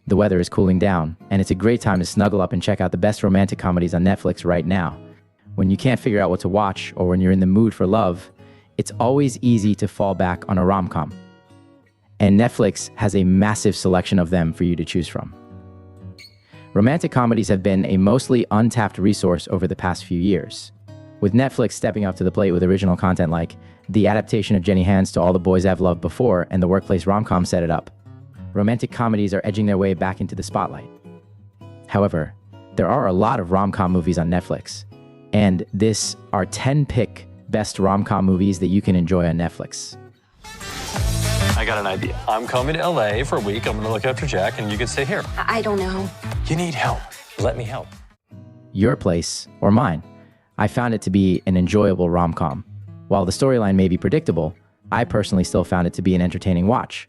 The weather is cooling down, and it's a great time to snuggle up and check out the best romantic comedies on Netflix right now. When you can't figure out what to watch, or when you're in the mood for love, it's always easy to fall back on a rom-com. And Netflix has a massive selection of them for you to choose from. Romantic comedies have been a mostly untapped resource over the past few years, with Netflix stepping up to the plate with original content like the adaptation of Jenny Han's To All the Boys I've Loved Before and the workplace rom-com Set It Up. Romantic comedies are edging their way back into the spotlight. However, there are a lot of rom-com movies on Netflix, and this are 10 pick best rom-com movies that you can enjoy on Netflix. I got an idea. I'm coming to LA for a week. I'm gonna look after Jack, and you can stay here. I don't know. You need help. Let me help. Your Place or Mine. I found it to be an enjoyable rom-com. While the storyline may be predictable, I personally still found it to be an entertaining watch.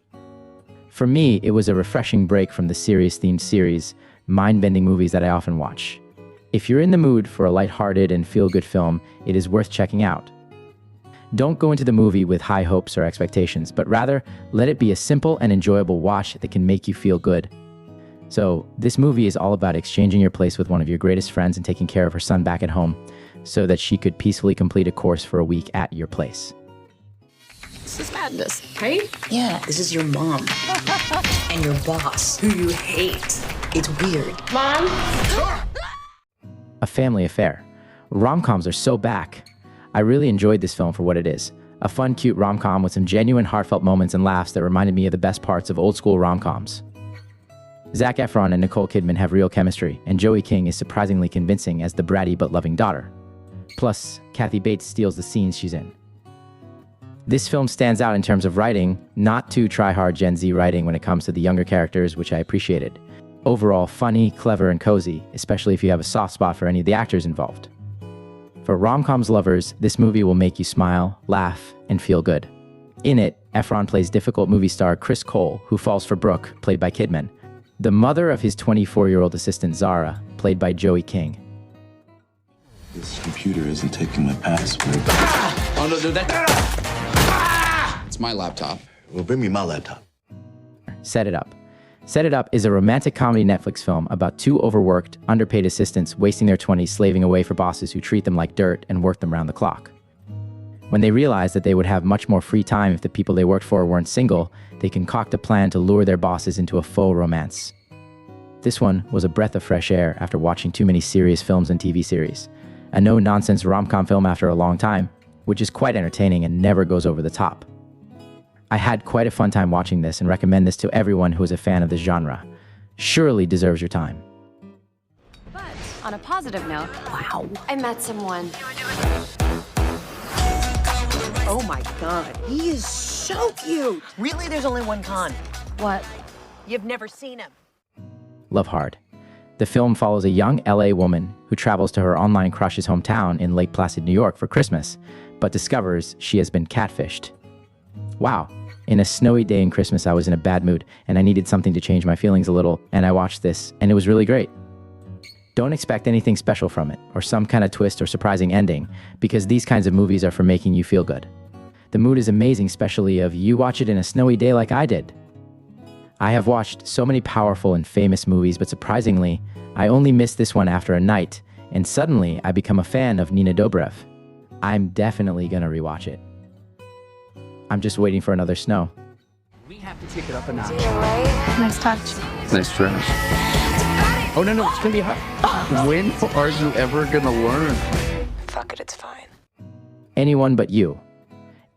For me, it was a refreshing break from the serious-themed series, mind-bending movies that I often watch. If you're in the mood for a lighthearted and feel-good film, it is worth checking out. Don't go into the movie with high hopes or expectations, but rather let it be a simple and enjoyable watch that can make you feel good. So, this movie is all about exchanging your place with one of your greatest friends and taking care of her son back at home so that she could peacefully complete a course for a week at your place. This is madness, right? Yeah, this is your mom and your boss, who you hate. It's weird. Mom? A family affair. Rom-coms are so back. I really enjoyed this film for what it is. A fun, cute rom-com with some genuine, heartfelt moments and laughs that reminded me of the best parts of old-school rom-coms. Zac Efron and Nicole Kidman have real chemistry, and Joey King is surprisingly convincing as the bratty but loving daughter. Plus, Kathy Bates steals the scenes she's in. This film stands out in terms of writing, not too try-hard Gen Z writing when it comes to the younger characters, which I appreciated. Overall, funny, clever, and cozy, especially if you have a soft spot for any of the actors involved. For rom-coms lovers, this movie will make you smile, laugh, and feel good. In it, Efron plays difficult movie star Chris Cole, who falls for Brooke, played by Kidman, the mother of his 24-year-old assistant Zara, played by Joey King. This computer isn't taking my password. Oh, no, that... It's my laptop. Well, bring me my laptop. Set It Up. Set It Up is a romantic comedy Netflix film about two overworked, underpaid assistants wasting their 20s slaving away for bosses who treat them like dirt and work them round the clock. When they realize that they would have much more free time if the people they worked for weren't single, they concoct a plan to lure their bosses into a faux romance. This one was a breath of fresh air after watching too many serious films and TV series. A no-nonsense rom-com film after a long time, which is quite entertaining and never goes over the top. I had quite a fun time watching this and recommend this to everyone who is a fan of this genre. Surely deserves your time. But on a positive note, Wow. I met someone. Oh my God, he is so cute. Really, there's only one con. What? You've never seen him. Love Hard. The film follows a young LA woman who travels to her online crush's hometown in Lake Placid, New York for Christmas, but discovers she has been catfished. Wow. In a snowy day in Christmas, I was in a bad mood, and I needed something to change my feelings a little, and I watched this, and it was really great. Don't expect anything special from it, or some kind of twist or surprising ending, because these kinds of movies are for making you feel good. The mood is amazing, especially if you watch it in a snowy day like I did. I have watched so many powerful and famous movies, but surprisingly, I only missed this one after a night, and suddenly I become a fan of Nina Dobrev. I'm definitely gonna rewatch it. I'm just waiting for another snow. We have to take it up a notch. Nice touch. Nice trash. Oh, no, it's gonna be hot. When are you ever gonna learn? Fuck it, it's fine. Anyone But You.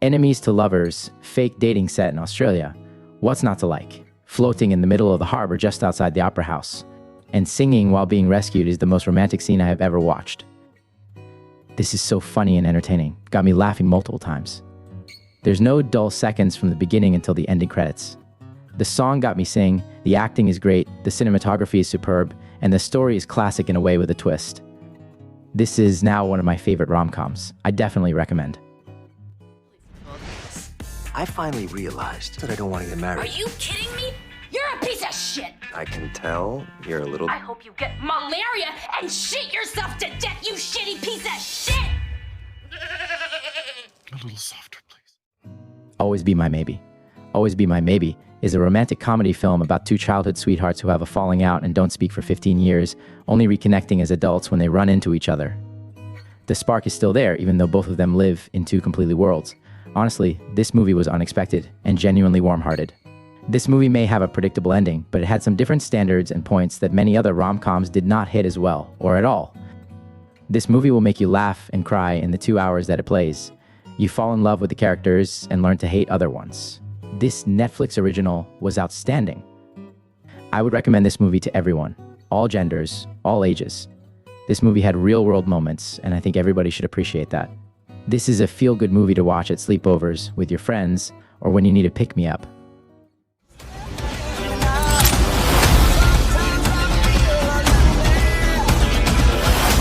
Enemies to lovers, fake dating set in Australia. What's not to like? Floating in the middle of the harbor just outside the opera house. And singing while being rescued is the most romantic scene I have ever watched. This is so funny and entertaining. Got me laughing multiple times. There's no dull seconds from the beginning until the ending credits. The song got me singing, the acting is great, the cinematography is superb, and the story is classic in a way with a twist. This is now one of my favorite rom-coms. I definitely recommend. I finally realized that I don't want to get married. Are you kidding me? You're a piece of shit! I can tell you're a little... I hope you get malaria and shit yourself to death, you shitty piece of shit! A little softer, please. Always Be My Maybe. Always Be My Maybe is a romantic comedy film about two childhood sweethearts who have a falling out and don't speak for 15 years, only reconnecting as adults when they run into each other. The spark is still there, even though both of them live in two completely worlds. Honestly, this movie was unexpected and genuinely warm-hearted. This movie may have a predictable ending, but it had some different standards and points that many other rom-coms did not hit as well, or at all. This movie will make you laugh and cry in the 2 hours that it plays. You fall in love with the characters and learn to hate other ones. This Netflix original was outstanding. I would recommend this movie to everyone, all genders, all ages. This movie had real-world moments, and I think everybody should appreciate that. This is a feel-good movie to watch at sleepovers with your friends or when you need a pick-me-up.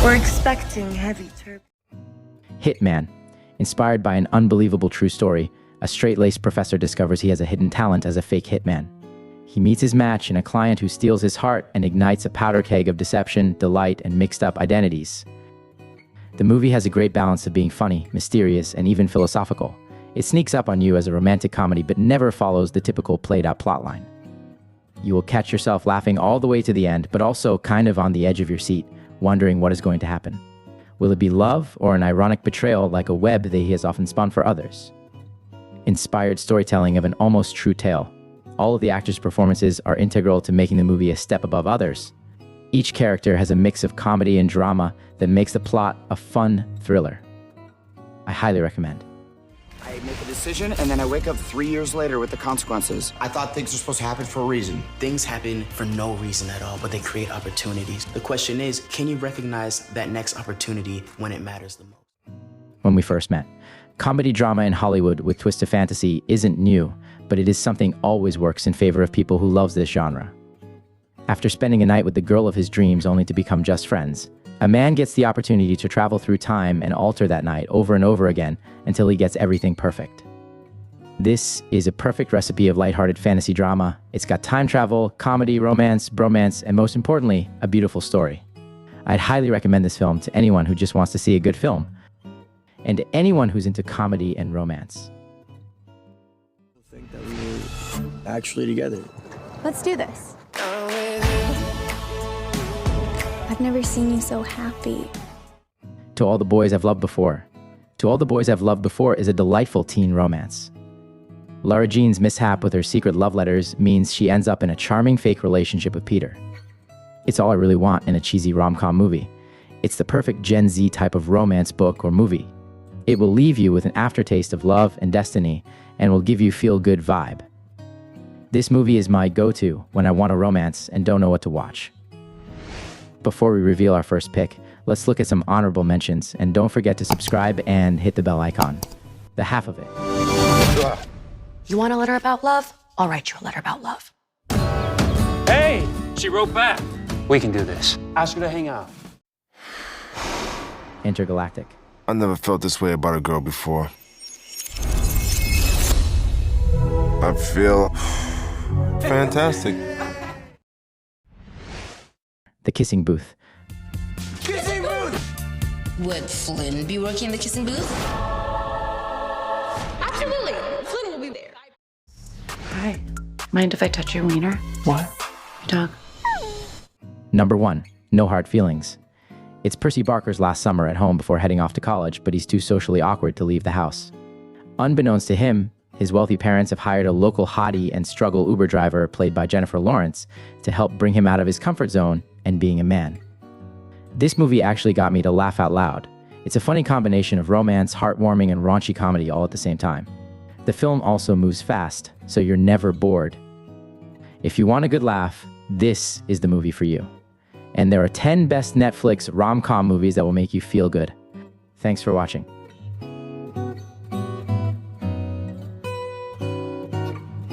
We're expecting heavy turbulence. Hitman. Inspired by an unbelievable true story, a straight-laced professor discovers he has a hidden talent as a fake hitman. He meets his match in a client who steals his heart and ignites a powder keg of deception, delight, and mixed-up identities. The movie has a great balance of being funny, mysterious, and even philosophical. It sneaks up on you as a romantic comedy but never follows the typical played-out plotline. You will catch yourself laughing all the way to the end, but also kind of on the edge of your seat, wondering what is going to happen. Will it be love or an ironic betrayal like a web that he has often spun for others? Inspired storytelling of an almost true tale. All of the actors' performances are integral to making the movie a step above others. Each character has a mix of comedy and drama that makes the plot a fun thriller. I highly recommend. I make a decision, and then I wake up 3 years later with the consequences. I thought things were supposed to happen for a reason. Things happen for no reason at all, but they create opportunities. The question is, can you recognize that next opportunity when it matters the most? When we first met. Comedy drama in Hollywood with twist of fantasy isn't new, but it is something always works in favor of people who loves this genre. After spending a night with the girl of his dreams only to become just friends, a man gets the opportunity to travel through time and alter that night over and over again until he gets everything perfect. This is a perfect recipe of lighthearted fantasy drama. It's got time travel, comedy, romance, bromance, and most importantly, a beautiful story. I'd highly recommend this film to anyone who just wants to see a good film, and to anyone who's into comedy and romance. I think that we were actually together. Let's do this. I've never seen you so happy. To All the Boys I've Loved Before. To All the Boys I've Loved Before is a delightful teen romance. Lara Jean's mishap with her secret love letters means she ends up in a charming fake relationship with Peter. It's all I really want in a cheesy rom-com movie. It's the perfect Gen Z type of romance book or movie. It will leave you with an aftertaste of love and destiny and will give you feel-good vibe. This movie is my go-to when I want a romance and don't know what to watch. Before we reveal our first pick, let's look at some honorable mentions, and don't forget to subscribe and hit the bell icon. The half of it. You want a letter about love? I'll write you a letter about love. Hey, she wrote back. We can do this. Ask her to hang out. Intergalactic. I never felt this way about a girl before. I feel fantastic. The Kissing Booth. Kissing booth! Would Flynn be working in the kissing booth? Absolutely. Flynn will be there. Hi. Mind if I touch your wiener? What? Dog. Number 1. No Hard Feelings. It's Percy Barker's last summer at home before heading off to college, but he's too socially awkward to leave the house. Unbeknownst to him, his wealthy parents have hired a local hottie and struggle Uber driver played by Jennifer Lawrence to help bring him out of his comfort zone and being a man. This movie actually got me to laugh out loud. It's a funny combination of romance, heartwarming, and raunchy comedy all at the same time. The film also moves fast, so you're never bored. If you want a good laugh, this is the movie for you. And there are 10 best Netflix rom-com movies that will make you feel good. Thanks for watching.